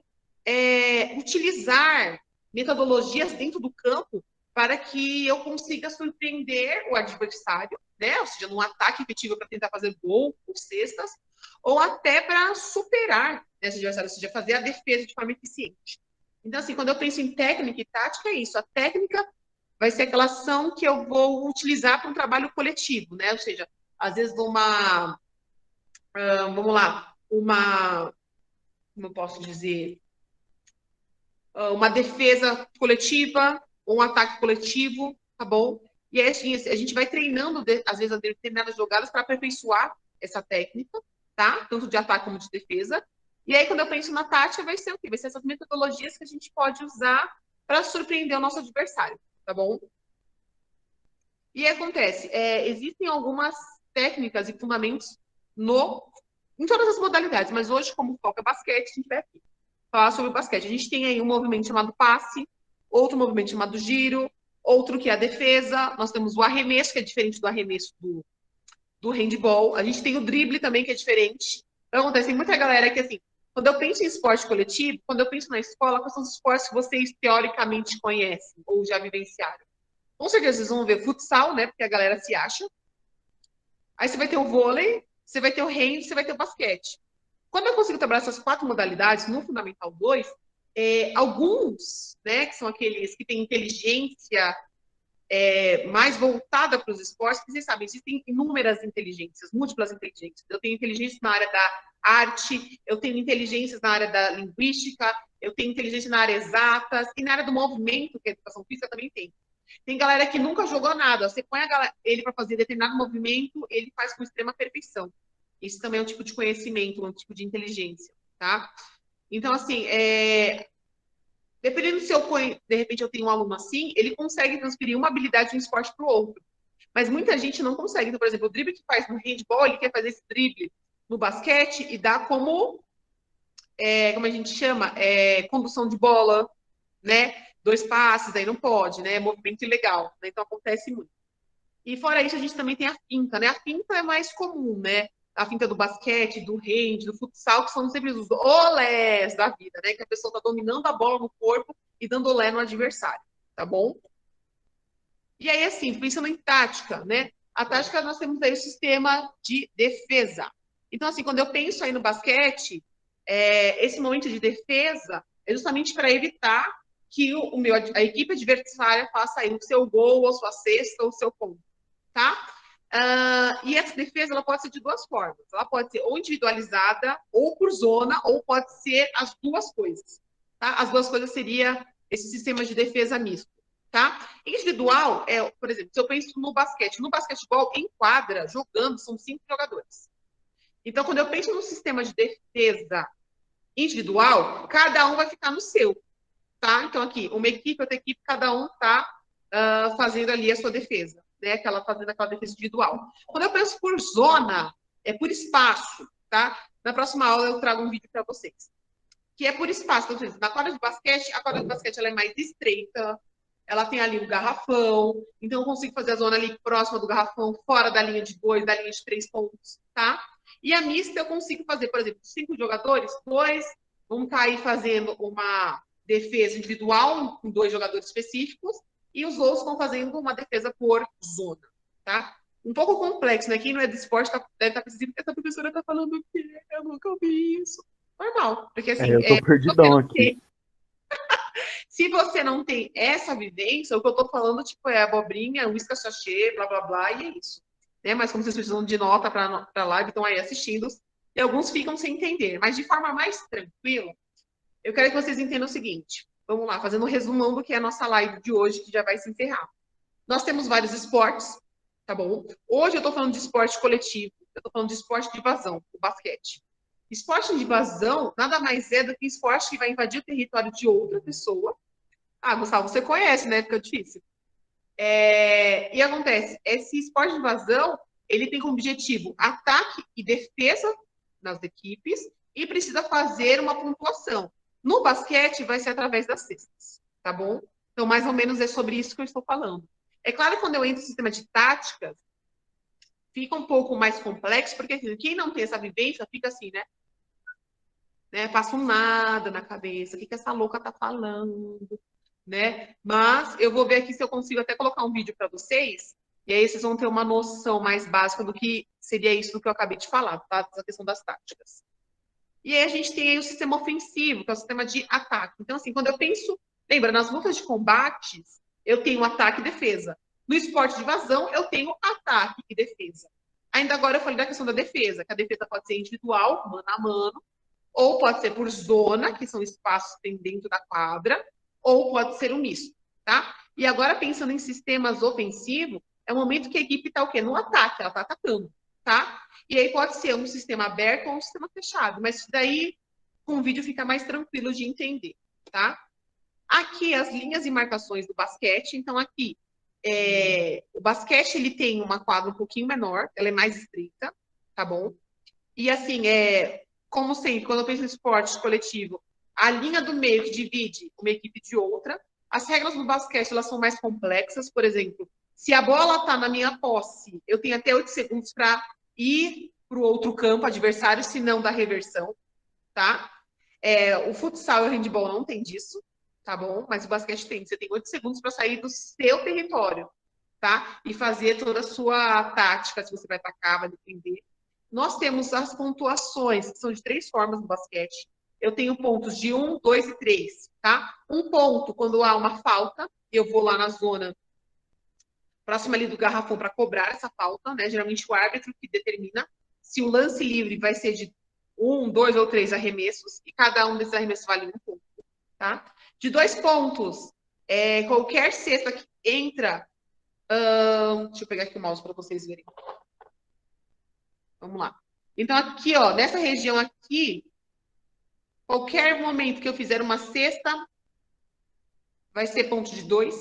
utilizar metodologias dentro do campo para que eu consiga surpreender o adversário, né? Ou seja, num ataque efetivo para tentar fazer gol ou cestas, ou até para superar esse adversário, ou seja, fazer a defesa de forma eficiente. Então, assim, quando eu penso em técnica e tática, é isso. A técnica vai ser aquela ação que eu vou utilizar para um trabalho coletivo, né? Ou seja, às vezes vamos lá, como eu posso dizer, uma defesa coletiva, ou um ataque coletivo, tá bom? E aí, assim, a gente vai treinando, às vezes, as determinadas jogadas para aperfeiçoar essa técnica, tá? Tanto de ataque como de defesa. E aí, quando eu penso na tática, vai ser o quê? Vai ser essas metodologias que a gente pode usar para surpreender o nosso adversário, tá bom? E aí, acontece, existem algumas técnicas e fundamentos em todas as modalidades, mas hoje, como foco é basquete, a gente vai aqui falar sobre o basquete. A gente tem aí um movimento chamado passe, outro movimento chamado giro, outro que é a defesa, nós temos o arremesso, que é diferente do arremesso do handball, a gente tem o drible também, que é diferente. Então, acontece, tem muita galera que, assim, quando eu penso em esporte coletivo, quando eu penso na escola, quais são os esportes que vocês teoricamente conhecem ou já vivenciaram? Com certeza vocês vão ver futsal, né, porque a galera se acha. Aí você vai ter o vôlei, você vai ter o hand, você vai ter o basquete. Quando eu consigo trabalhar essas 4 modalidades no Fundamental 2, alguns, né, que são aqueles que têm inteligência mais voltada para os esportes, porque vocês sabem, existem inúmeras inteligências, múltiplas inteligências. Eu tenho inteligência na área da arte, eu tenho inteligências na área da linguística, eu tenho inteligência na área exatas, e na área do movimento, que a educação física também tem. Tem galera que nunca jogou nada, você põe ele para fazer determinado movimento, ele faz com extrema perfeição. Isso também é um tipo de conhecimento, um tipo de inteligência, tá? Então, assim, dependendo se de repente eu tenho um aluno assim, ele consegue transferir uma habilidade de um esporte para o outro. Mas muita gente não consegue. Então, por exemplo, o drible que faz no handball, ele quer fazer esse drible no basquete e dá como a gente chama? Condução de bola, né? 2 passes, aí não pode, né? Movimento ilegal. Né? Então, acontece muito. E fora isso, a gente também tem a finta, né? A finta é mais comum, né? a finta do basquete, do hand, do futsal, que são sempre os olés da vida, né? Que a pessoa está dominando a bola no corpo e dando olé no adversário, tá bom? E aí, assim, pensando em tática, né? A tática, nós temos aí o sistema de defesa. Então, assim, quando eu penso aí no basquete, esse momento de defesa é justamente para evitar que a equipe adversária faça aí o seu gol, ou sua cesta, ou o seu ponto, tá? E essa defesa, ela pode ser de duas formas. Ela pode ser ou individualizada, ou por zona, ou pode ser as duas coisas, tá? As duas coisas seria esse sistema de defesa misto, tá? Individual por exemplo, se eu penso no basquetebol, em quadra, jogando, são 5 jogadores. Então, quando eu penso no sistema de defesa individual, cada um vai ficar no seu, tá? Então, aqui, uma equipe, outra equipe, cada um tá fazendo ali a sua defesa, né? Fazendo aquela defesa individual. Quando eu penso por zona, é por espaço, tá? Na próxima aula eu trago um vídeo para vocês, que é por espaço. Então, na quadra de basquete, a quadra de basquete ela é mais estreita, ela tem ali o garrafão, então eu consigo fazer a zona ali próxima do garrafão, fora da linha de 2, da linha de 3 pontos, tá? E a mista eu consigo fazer, por exemplo, 5 jogadores, 2 vão estar aí fazendo uma defesa individual com 2 jogadores específicos, e os outros estão fazendo uma defesa por zona, tá? Um pouco complexo, né? Quem não é do esporte deve estar pensando que essa professora está falando o quê? Eu nunca ouvi isso. Normal, porque assim... Eu tô perdidão aqui. Se você não tem essa vivência, o que eu tô falando, tipo, é abobrinha, uísque sachê, blá, blá, blá, e é isso. Né? Mas como vocês precisam de nota para live, estão aí assistindo, e alguns ficam sem entender. Mas de forma mais tranquila, eu quero que vocês entendam o seguinte. Vamos lá, fazendo um resumão do que é a nossa live de hoje, que já vai se encerrar. Nós temos vários esportes, tá bom? Hoje eu tô falando de esporte coletivo, eu tô falando de esporte de invasão, o basquete. Esporte de invasão nada mais é do que esporte que vai invadir o território de outra pessoa. Gustavo, você conhece, né? Fica difícil. E acontece, esse esporte de invasão, ele tem como objetivo ataque e defesa das equipes e precisa fazer uma pontuação. No basquete, vai ser através das cestas, tá bom? Então, mais ou menos é sobre isso que eu estou falando. É claro que quando eu entro no sistema de táticas, fica um pouco mais complexo, porque assim, quem não tem essa vivência fica assim, né? Passa um nada na cabeça, o que essa louca tá falando? Né? Mas eu vou ver aqui se eu consigo até colocar um vídeo para vocês, e aí vocês vão ter uma noção mais básica do que seria isso do que eu acabei de falar, tá? Essa questão das táticas. E aí a gente tem aí o sistema ofensivo, que é o sistema de ataque. Então, assim, quando eu penso, lembra, nas lutas de combates, eu tenho ataque e defesa. No esporte de invasão, eu tenho ataque e defesa. Ainda agora eu falei da questão da defesa, que a defesa pode ser individual, mano a mano, ou pode ser por zona, que são espaços que tem dentro da quadra, ou pode ser um misto, tá? E agora, pensando em sistemas ofensivos, é o momento que a equipe está o quê? No ataque, ela está atacando, tá? E aí pode ser um sistema aberto ou um sistema fechado, mas isso daí, com o vídeo, fica mais tranquilo de entender, tá? Aqui, as linhas e marcações do basquete. Então, aqui, o basquete, ele tem uma quadra um pouquinho menor, ela é mais estreita, tá bom? E, assim, como sempre, quando eu penso em esporte coletivo, a linha do meio que divide uma equipe de outra. As regras do basquete, elas são mais complexas. Por exemplo, se a bola está na minha posse, eu tenho até 8 segundos para ir para o outro campo adversário, se não dá reversão, tá? O futsal e o handball não tem disso, tá bom? Mas o basquete tem. Você tem 8 segundos para sair do seu território, tá? E fazer toda a sua tática, se você vai atacar, vai defender. Nós temos as pontuações, que são de 3 formas no basquete. Eu tenho pontos de 1, 2 e 3, tá? Um ponto, quando há uma falta, eu vou lá na zona próxima ali do garrafão para cobrar essa falta, né? Geralmente o árbitro que determina se o lance livre vai ser de 1, 2 ou 3 arremessos, e cada um desses arremessos vale 1 ponto, tá? De 2 pontos, qualquer cesta que entra... deixa eu pegar aqui o mouse para vocês verem. Vamos lá. Então, aqui, ó, nessa região aqui, qualquer momento que eu fizer uma cesta, vai ser ponto de 2,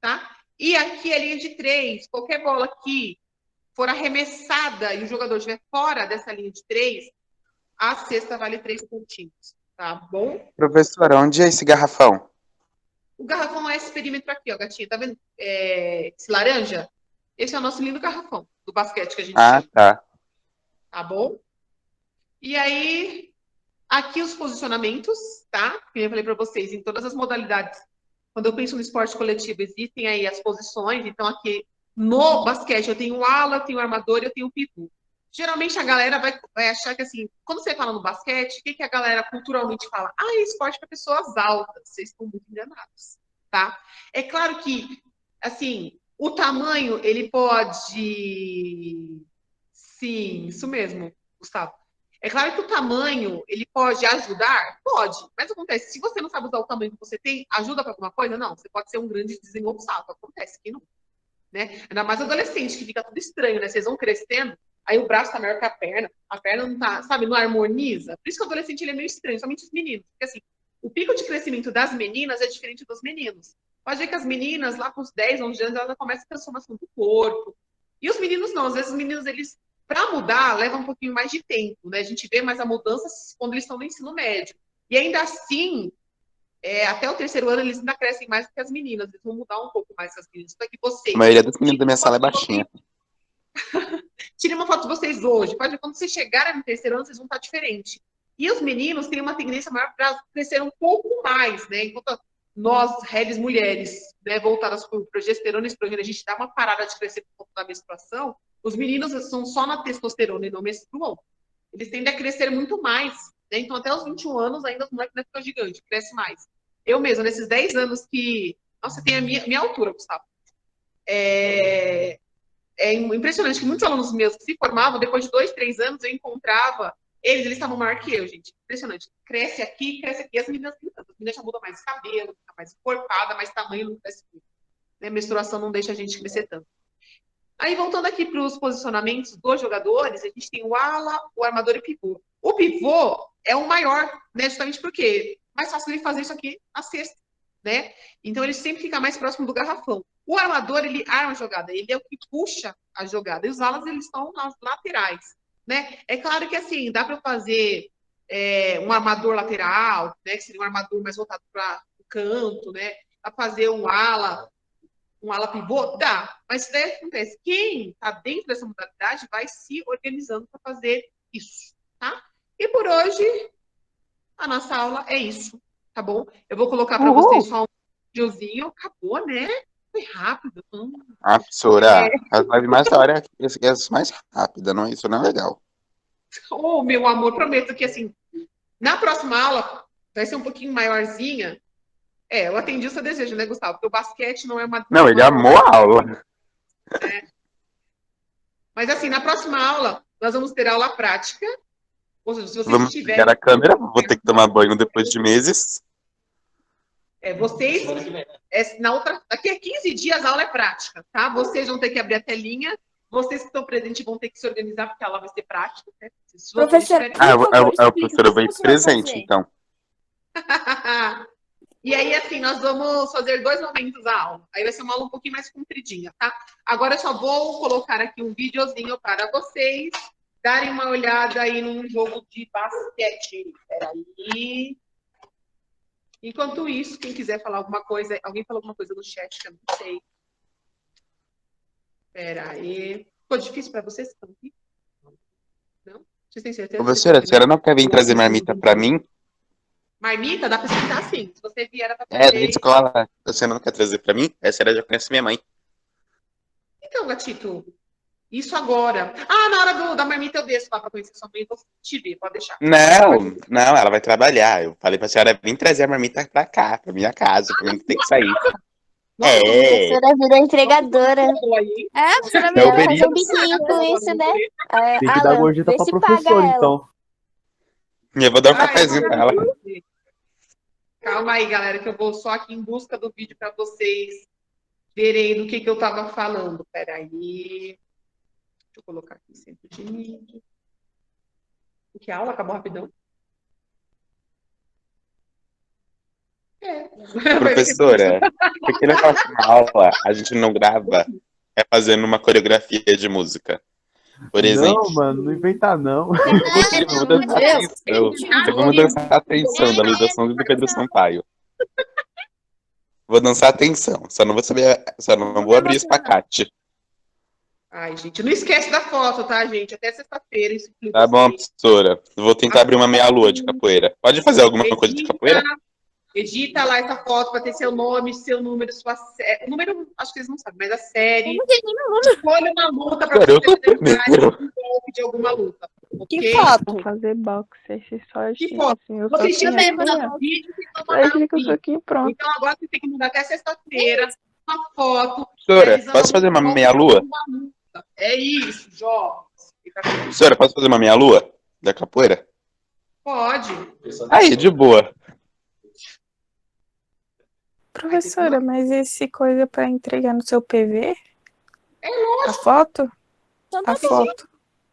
tá? E aqui a linha de 3, qualquer bola que for arremessada e o jogador estiver fora dessa linha de 3, a cesta vale 3 pontinhos, tá bom? Professora, onde é esse garrafão? O garrafão é esse perímetro aqui, ó, gatinha, tá vendo? Esse laranja? Esse é o nosso lindo garrafão do basquete que a gente chama. Tá. Tá bom? E aí, aqui os posicionamentos, tá? Como eu falei para vocês, em todas as modalidades. Quando eu penso no esporte coletivo, existem aí as posições. Então, aqui no basquete, eu tenho o ala, eu tenho o armador e eu tenho o pivô. Geralmente a galera vai achar que, assim, quando você fala no basquete, o que a galera culturalmente fala? Ah, é esporte para pessoas altas. Vocês estão muito enganados, tá? É claro que, assim, o tamanho, ele pode... Sim, isso mesmo, Gustavo. É claro que o tamanho, ele pode ajudar? Pode. Mas acontece, se você não sabe usar o tamanho que você tem, ajuda para alguma coisa? Não. Você pode ser um grande desengonçado. Acontece que não. Né? Ainda mais adolescente, que fica tudo estranho, né? Vocês vão crescendo, aí o braço tá maior que a perna não tá, sabe, não harmoniza. Por isso que o adolescente ele é meio estranho, somente os meninos. Porque assim, o pico de crescimento das meninas é diferente dos meninos. Pode ver que as meninas, lá com os 10, 11 anos, elas já começam a transformação do corpo. E os meninos não. Às vezes os meninos, eles, para mudar, leva um pouquinho mais de tempo, né? A gente vê mais a mudança quando eles estão no ensino médio. E ainda assim, até o terceiro ano, eles ainda crescem mais do que as meninas. Eles vão mudar um pouco mais que as meninas. Então, que vocês... A maioria dos meninos da minha sala é baixinha. Tire uma foto de vocês hoje. Pode ver, quando vocês chegarem no terceiro ano, vocês vão estar diferentes. E os meninos têm uma tendência maior para crescer um pouco mais, né? Enquanto nós, rédeas mulheres, né, voltadas para o progesterona e estrogênio, a gente dá uma parada de crescer por conta da menstruação, os meninos são só na testosterona e não menstruam. Eles tendem a crescer muito mais. Né? Então, até os 21 anos, ainda os moleques não ficam gigantes, cresce mais. Eu mesma, nesses 10 anos que... Nossa, tem a minha altura, Gustavo. É impressionante que muitos alunos meus que se formavam, depois de 2, 3 anos, eu encontrava eles estavam maior que eu, gente. Impressionante. Cresce aqui. As meninas já mudam mais cabelo, fica mais encorpada, mais tamanho, não cresce muito. Né? A menstruação não deixa a gente crescer tanto. Aí, voltando aqui para os posicionamentos dos jogadores, a gente tem o ala, o armador e o pivô. O pivô é o maior, né? Justamente porque é mais fácil ele fazer isso aqui na cesta, né? Então, ele sempre fica mais próximo do garrafão. O armador, ele arma a jogada, ele é o que puxa a jogada. E os alas, eles estão nas laterais, né? É claro que, assim, dá para fazer um armador lateral, né? Que seria um armador mais voltado para o canto, né? Dá para fazer um ala pivô? Dá. Mas isso daí acontece. Quem está dentro dessa modalidade vai se organizando para fazer isso, tá? E por hoje, a nossa aula é isso, tá bom? Eu vou colocar para vocês só um videozinho. Acabou, né? Foi rápido. Ah, professora, as lives mais da hora é as mais rápidas, não? Isso não é legal. Oh, meu amor, prometo que, assim, na próxima aula vai ser um pouquinho maiorzinha. Eu atendi o seu desejo, né, Gustavo? Porque o basquete não é uma... Não, ele amou a aula. Mas, assim, na próxima aula, nós vamos ter aula prática. Ou seja, se vocês Vamos tiverem... pegar a câmera, vou ter que tomar banho depois de meses. Vocês... daqui a 15 dias a aula é prática, tá? Vocês vão ter que abrir a telinha. Vocês que estão presentes vão ter que se organizar, porque a aula vai ser prática. Né? Professora, o professor vai presente, então. E aí, assim, nós vamos fazer 2 momentos da aula. Aí vai ser uma aula um pouquinho mais compridinha, tá? Agora eu só vou colocar aqui um videozinho para vocês darem uma olhada aí num jogo de basquete. Peraí. Enquanto isso, quem quiser falar alguma coisa... Alguém falou alguma coisa no chat que eu não sei. Peraí. Ficou difícil para vocês? Não? Vocês têm certeza? Professora, a senhora não quer vir trazer marmita para mim? Marmita? Dá para escutar sim. Se você vier, dá para trazer. Da escola. A senhora não quer trazer para mim? A senhora já conhece minha mãe. Então, gatito, isso agora. Na hora da marmita eu desço lá para conhecer sua mãe e vou te ver, pode deixar. Não, ela vai trabalhar. Eu falei pra senhora vir trazer a marmita pra cá, pra minha casa, pra mim tem que sair. A professora virou entregadora. A professora É o vai fazer Benito. um biquinho com isso, né? Tem que dar Alan, gorjeta vê pra se professora, paga ela. então. Eu vou dar um cafezinho pra ela. Calma aí, galera, que eu vou só aqui em busca do vídeo para vocês verem do que eu tava falando. Peraí. Deixa eu colocar aqui sempre de mídia. Porque a aula acabou rapidão. Professora, porque na próxima aula a gente não grava, fazendo uma coreografia de música. Por exemplo. Não, mano, não inventa não. Vamos dançar Atenção, da Luísa Sonza e do Pedro Sampaio. Vou dançar Atenção, só não vou abrir espacate. Ai, gente, não esquece da foto, tá, gente? Até sexta-feira. Isso inclui Tá bom, vocês. professora. Vou tentar abrir uma meia-lua de capoeira. Pode fazer alguma coisa de capoeira? Edita lá essa foto para ter seu nome, seu número, sua série. O número, acho que eles não sabem, mas a série. Escolha uma luta para Cara, eu você tô fazer parte primeiro. um golpe de alguma luta. Que Ok? foto? Vou fazer boxe, esse só Que foto? assim, eu sou Vocês tinham que criança. mandar um vídeo e não Vai mandaram ver um que eu sou vídeo. aqui, pronto. Então agora você tem que mandar até sexta-feira uma foto. Professora, realizando posso fazer uma golpe de meia-lua? alguma luta. É isso, jovens. Professora, posso fazer uma meia-lua da capoeira? Pode. Aí, de boa. Professora, mas esse coisa pra entregar no seu PV? É lógico. A foto? Então A foto.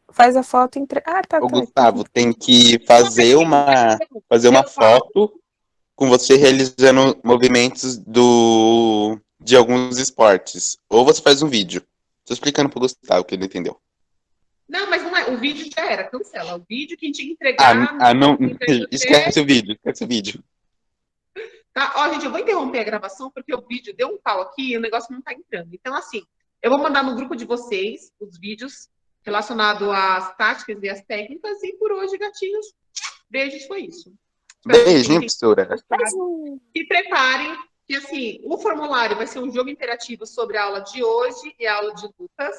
Faz a foto e entrega. Ah, tá, O tá. Gustavo tem que fazer uma foto com você realizando movimentos de alguns esportes. Ou você faz um vídeo. Tô explicando pro Gustavo que ele entendeu. Não, mas não é. O vídeo já era, cancela. O vídeo que a gente tinha que entregar. Não. entrega Esquece o vídeo. Esquece o vídeo. Tá? Ó, gente, eu vou interromper a gravação porque o vídeo deu um pau aqui e o negócio não tá entrando. Então, assim, eu vou mandar no grupo de vocês os vídeos relacionados às táticas e às técnicas. E por hoje, gatinhos, beijos, foi isso. Espero que Beijinho, vocês professora. se preparem, que assim, o formulário vai ser um jogo interativo sobre a aula de hoje e a aula de lutas,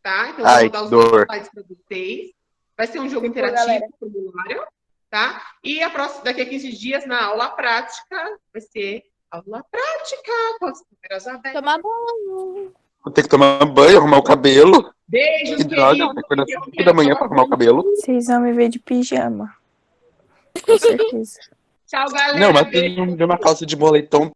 tá? Então, eu vou Ai, mandar que os dor. slides para vocês. Vai ser um jogo Tipo, interativo, galera. formulário, tá? E daqui a 15 dias, na aula prática, vai ser aula prática, com as câmeras abertas. Tomar banho. Vou ter que tomar banho, arrumar o cabelo. Beijos, Que droga, vou ter que acordar 5 da manhã pra arrumar o cabelo. Vocês vão me ver de pijama. Com certeza. Tchau, galera. Não, mas Beijo. tem uma calça de moletom